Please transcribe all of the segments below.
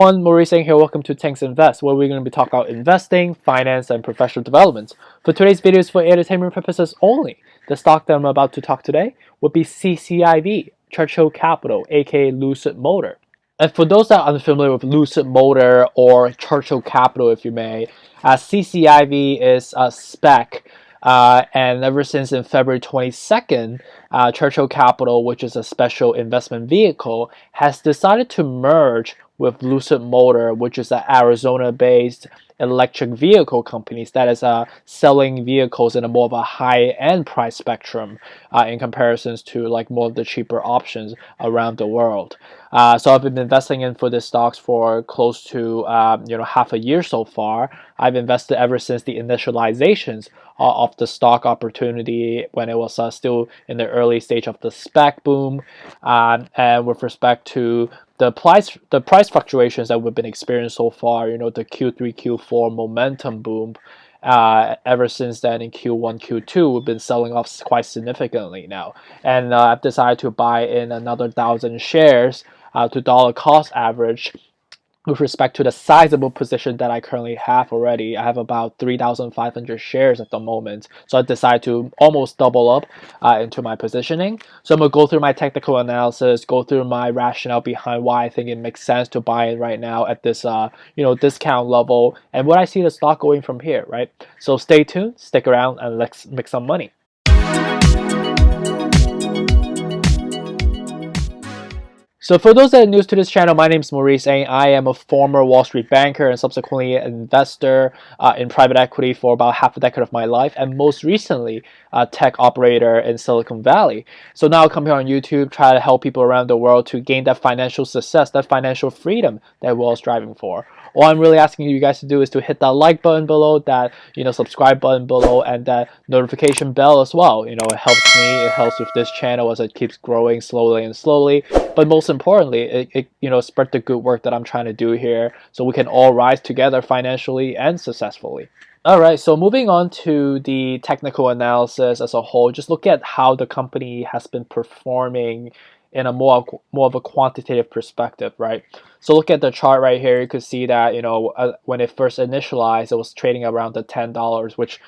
Maurice saying here, welcome to Tanks Invest, where we're going to be talking about investing, finance, and professional development. For today's video is for entertainment purposes only. The stock that I'm about to talk today would be CCIV, Churchill Capital, aka Lucid Motor. And for those that are unfamiliar with Lucid Motor or Churchill Capital, if you may, CCIV is a SPAC. And ever since in February 22nd, Churchill Capital, which is a special investment vehicle, has decided to merge with Lucid Motor, which is an Arizona-based electric vehicle company that is selling vehicles in a more of a high-end price spectrum in comparisons to like more of the cheaper options around the world. So I've been investing in for the stocks for close to half a year so far. I've invested ever since the initializations of the stock opportunity when it was still in the early stage of the SPAC boom, and with respect to the price fluctuations that we've been experiencing so far, the Q3, Q4 momentum boom. Ever since then in Q1, Q2, we've been selling off quite significantly now, and I've decided to buy in another 1,000 shares to dollar cost average. With respect to the sizable position that I currently have already, I have about 3,500 shares at the moment. So I decided to almost double up into my positioning. So I'm going to go through my technical analysis, go through my rationale behind why I think it makes sense to buy in right now at this discount level, and what I see the stock going from here, right? So stay tuned, stick around, and let's make some money. So for those that are new to this channel, my name is Maurice and I am a former Wall Street banker and subsequently an investor in private equity for about half a decade of my life, and most recently a tech operator in Silicon Valley. So now I come here on YouTube, try to help people around the world to gain that financial success, that financial freedom that we're all striving for. All I'm really asking you guys to do is to hit that like button below, that subscribe button below, and that notification bell as well. It helps me, it helps with this channel as it keeps growing slowly and slowly. But most importantly, it spread the good work that I'm trying to do here, so we can all rise together financially and successfully. Alright, so moving on to the technical analysis as a whole, just look at how the company has been performing in a more of a quantitative perspective, right? So look at the chart right here. You could see that when it first initialized, it was trading around the $10, which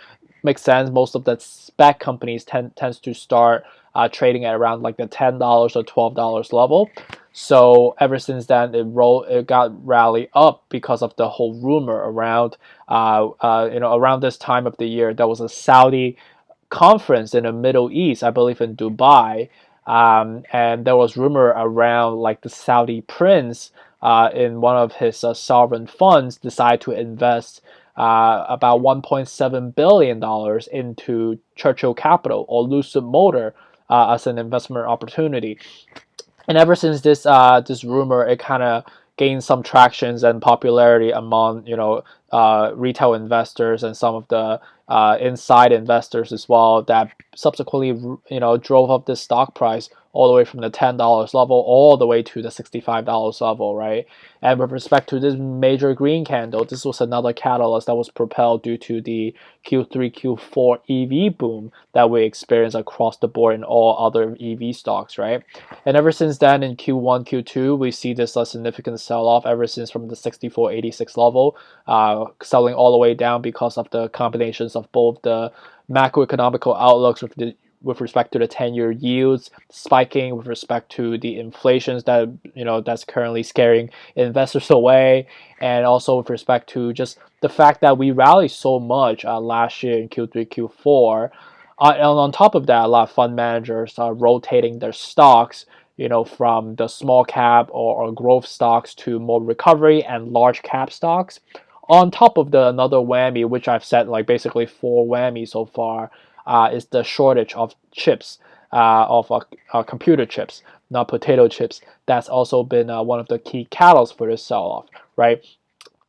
makes sense. Most of the SPAC companies tends to start trading at around like the $10 or $12 level. So ever since then, it got rallied up because of the whole rumor around around this time of the year. There was a Saudi conference in the Middle East, I believe in Dubai. And there was rumor around like the Saudi prince in one of his sovereign funds decide to invest about $1.7 billion into Churchill Capital or Lucid Motor as an investment opportunity. And ever since this rumor, it kind of gained some tractions and popularity among retail investors and some of the inside investors as well, that subsequently drove up this stock price all the way from the $10 level all the way to the $65 level, right? And with respect to this major green candle, this was another catalyst that was propelled due to the Q3, Q4 EV boom that we experienced across the board in all other EV stocks, right? And ever since then, in Q1, Q2, we see this significant sell-off ever since from the 64.86 level, selling all the way down because of the combinations of both the macroeconomical outlooks with respect to the 10-year yields spiking, with respect to the inflations that that's currently scaring investors away, and also with respect to just the fact that we rallied so much last year in Q3, Q4. And on top of that, a lot of fund managers are rotating their stocks, from the small cap or growth stocks to more recovery and large cap stocks. On top of another whammy, which I've said like basically 4 whammies so far, is the shortage of chips, of computer chips, not potato chips. That's also been one of the key catalysts for this sell-off, right?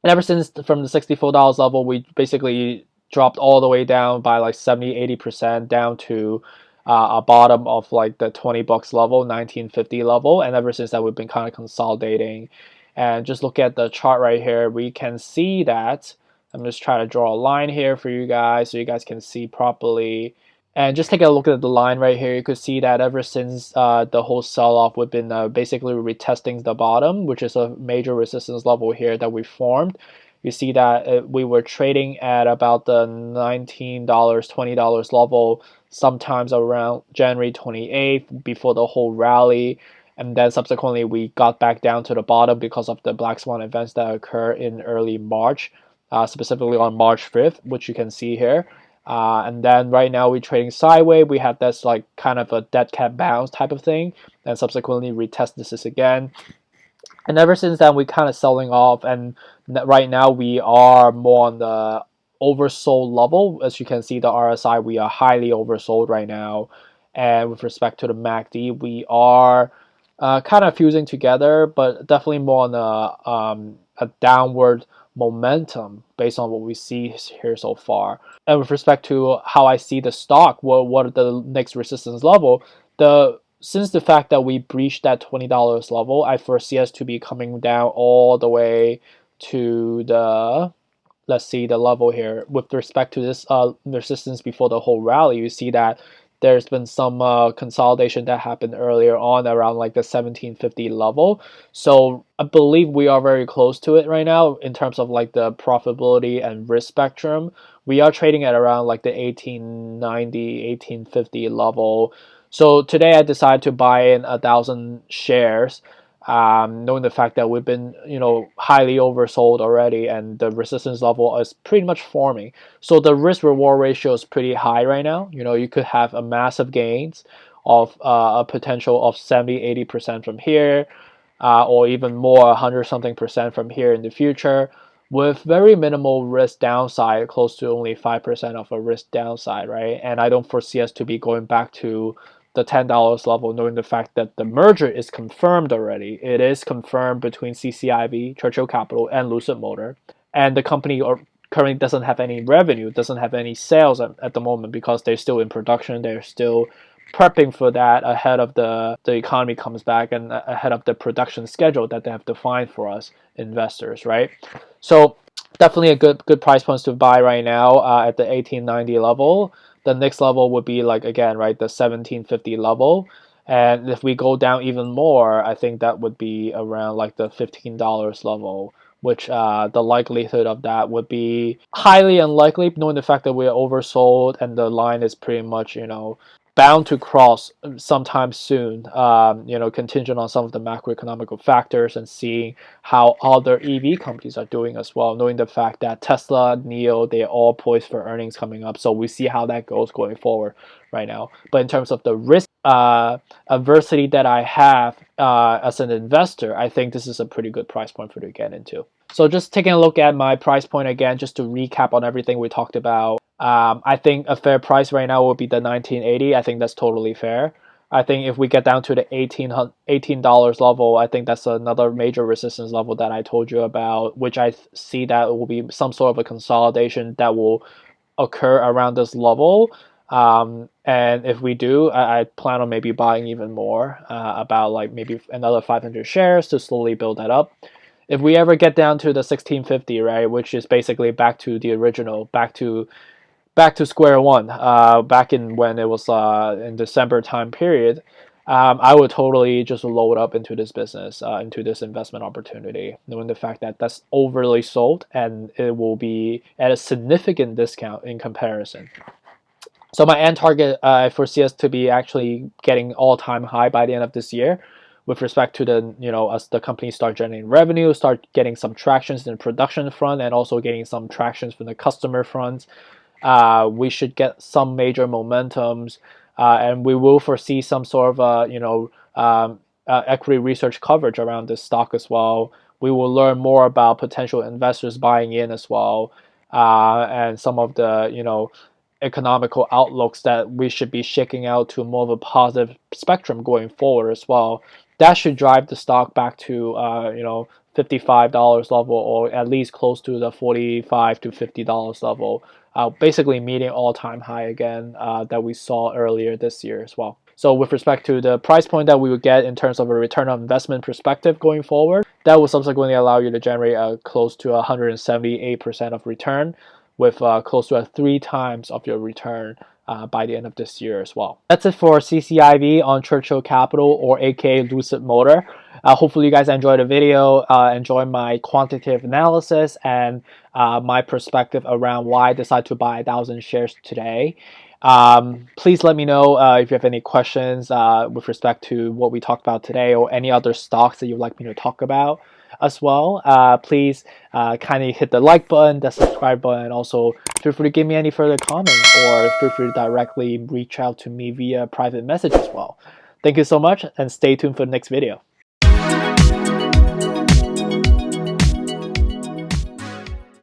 And ever since from the $64 level, we basically dropped all the way down by like 70-80% down to a bottom of like the $20 level, 1950 level, and ever since that we've been kind of consolidating. And just look at the chart right here, we can see that I'm just trying to draw a line here for you guys so you guys can see properly. And just take a look at the line right here. You could see that ever since the whole sell-off, we've been basically retesting the bottom, which is a major resistance level here that we formed. You see that we were trading at about the $19, $20 level, sometimes around January 28th before the whole rally. And then subsequently, we got back down to the bottom because of the Black Swan events that occur in early March, specifically on March 5th, which you can see here. And then right now we're trading sideways. We have this like kind of a dead cat bounce type of thing, and subsequently retest this again. And ever since then, we kind of selling off, and right now we are more on the oversold level. As you can see, the RSI, we are highly oversold right now. And with respect to the MACD, we are kind of fusing together, but definitely more on a downward momentum based on what we see here so far. And with respect to how I see the stock, what are the next resistance level? Since the fact that we breached that $20 level, I foresee us to be coming down all the way to the, let's see the level here. With respect to this resistance before the whole rally, you see that there's been some consolidation that happened earlier on around like the 1750 level. So I believe we are very close to it right now in terms of like the profitability and risk spectrum. We are trading at around like the 1890, 1850 level. So today I decided to buy in 1,000 shares, knowing the fact that we've been, highly oversold already, and the resistance level is pretty much forming. So the risk reward ratio is pretty high right now. You could have a massive gains of a potential of 70-80% from here, or even more, 100 something percent from here in the future, with very minimal risk downside, close to only 5% of a risk downside, right? And I don't foresee us to be going back to the $10 level, knowing the fact that the merger is confirmed already. It is confirmed between CCIV, Churchill Capital, and Lucid Motor. And the company currently doesn't have any revenue, doesn't have any sales at the moment because they're still in production. They're still prepping for that ahead of the economy comes back and ahead of the production schedule that they have defined for us investors, right? So definitely a good price points to buy right now at the 1890 level. The next level would be like, again, right, the 1750 level. And if we go down even more, I think that would be around like the $15 level, which the likelihood of that would be highly unlikely, knowing the fact that we're oversold and the line is pretty much, bound to cross sometime soon, contingent on some of the macroeconomic factors and seeing how other EV companies are doing as well, knowing the fact that Tesla, NIO, they're all poised for earnings coming up. So we see how that goes going forward right now. But in terms of the risk adversity that I have as an investor, I think this is a pretty good price point for you to get into. So just taking a look at my price point again, just to recap on everything we talked about. I think a fair price right now will be the 1980. I think that's totally fair. I think if we get down to the $18 level, I think that's another major resistance level that I told you about, which I see that will be some sort of a consolidation that will occur around this level. And if we do, I plan on maybe buying even more, about like maybe another 500 shares to slowly build that up. If we ever get down to the 1650, right, which is basically back to the original, back to square one, back in when it was in December time period, I would totally just load up into this business, into this investment opportunity, knowing the fact that that's overly sold and it will be at a significant discount in comparison. So my end target, I foresee us to be actually getting all-time high by the end of this year, with respect to the, as the company start generating revenue, start getting some tractions in the production front, and also getting some tractions from the customer front. We should get some major momentums, and we will foresee some sort of equity research coverage around this stock as well. We will learn more about potential investors buying in as well, and some of the economical outlooks that we should be shaking out to more of a positive spectrum going forward as well. That should drive the stock back to $55 level, or at least close to the $45 to $50 level, basically meeting all-time high again that we saw earlier this year as well. So with respect to the price point that we would get in terms of a return on investment perspective going forward, that will subsequently allow you to generate close to 178% of return, with close to 3 times of your return by the end of this year as well. That's it for CCIV on Churchill Capital, or aka Lucid Motor. Hopefully you guys enjoyed the video, enjoy my quantitative analysis and my perspective around why I decided to buy 1,000 shares today. Please let me know if you have any questions with respect to what we talked about today, or any other stocks that you'd like me to talk about as well. Please kindly hit the like button, the subscribe button, and also feel free to give me any further comments, or feel free to directly reach out to me via private message as well. Thank you so much, and stay tuned for the next video.